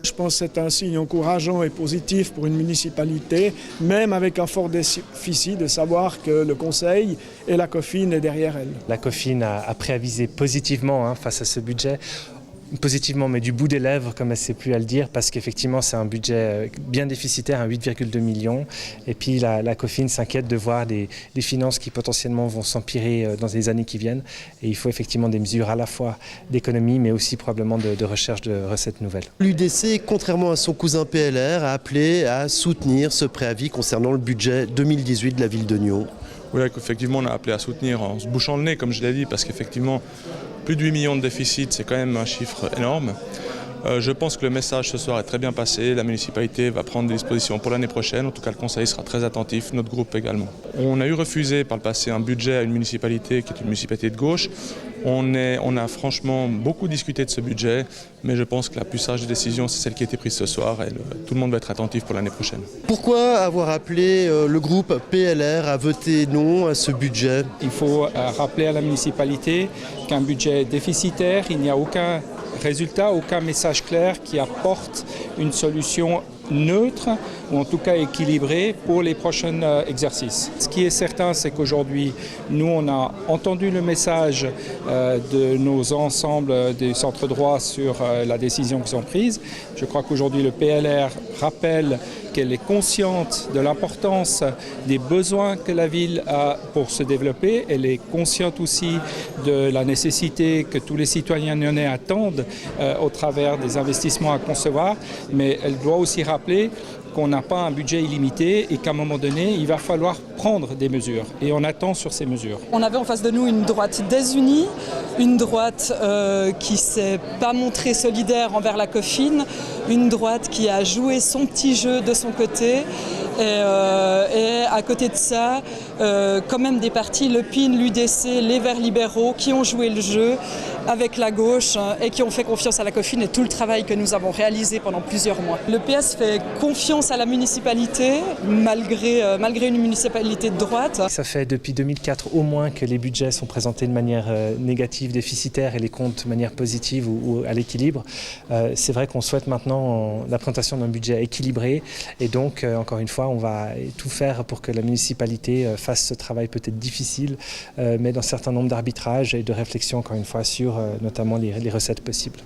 Je pense que c'est un signe encourageant et positif pour une municipalité, même avec un fort déficit, de savoir que le Conseil et la COFIN est derrière elle. La COFIN a préavisé positivement face à ce budget. Positivement, mais du bout des lèvres, comme elle ne sait plus à le dire, parce qu'effectivement c'est un budget bien déficitaire, 8,2 millions. Et puis la COFIN s'inquiète de voir des finances qui potentiellement vont s'empirer dans les années qui viennent. Et il faut effectivement des mesures à la fois d'économie, mais aussi probablement de recherche de recettes nouvelles. L'UDC, contrairement à son cousin PLR, a appelé à soutenir ce préavis concernant le budget 2018 de la ville de Nyon. Oui, effectivement, on a appelé à soutenir en se bouchant le nez, comme je l'ai dit, parce qu'effectivement, plus de 8 millions de déficit, c'est quand même un chiffre énorme. Je pense que le message ce soir est très bien passé. La municipalité va prendre des dispositions pour l'année prochaine. En tout cas, le Conseil sera très attentif, notre groupe également. On a eu refusé par le passé un budget à une municipalité qui est une municipalité de gauche. On a franchement beaucoup discuté de ce budget, mais je pense que la plus sage des décisions, c'est celle qui a été prise ce soir et tout le monde va être attentif pour l'année prochaine. Pourquoi avoir appelé le groupe PLR à voter non à ce budget? Il faut rappeler à la municipalité qu'un budget déficitaire, il n'y a aucun résultat, aucun message clair qui apporte une solution neutre ou en tout cas équilibrée pour les prochains exercices. Ce qui est certain, c'est qu'aujourd'hui, nous, on a entendu le message de nos ensembles des centres droits sur la décision qu'ils ont prise. Je crois qu'aujourd'hui, le PLR rappelle qu'elle est consciente de l'importance des besoins que la ville a pour se développer. Elle est consciente aussi de la nécessité que tous les citoyens nyonnais attendent au travers des investissements à concevoir, mais elle doit aussi rappeler qu'on n'a pas un budget illimité et qu'à un moment donné, il va falloir prendre des mesures. Et on attend sur ces mesures. On avait en face de nous une droite désunie, une droite qui ne s'est pas montrée solidaire envers la COFIN, une droite qui a joué son petit jeu de son côté. Et à côté de ça, quand même des partis, le PIN, l'UDC, les Verts libéraux, qui ont joué le jeu avec la gauche et qui ont fait confiance à la COFIN et tout le travail que nous avons réalisé pendant plusieurs mois. Le PS fait confiance à la municipalité, malgré une municipalité de droite. Ça fait depuis 2004 au moins que les budgets sont présentés de manière négative, déficitaire, et les comptes de manière positive ou à l'équilibre. C'est vrai qu'on souhaite maintenant la présentation d'un budget équilibré, et donc, encore une fois, on va tout faire pour que la municipalité fasse ce travail peut-être difficile, mais dans un certain nombre d'arbitrages et de réflexions, encore une fois, sur notamment les recettes possibles.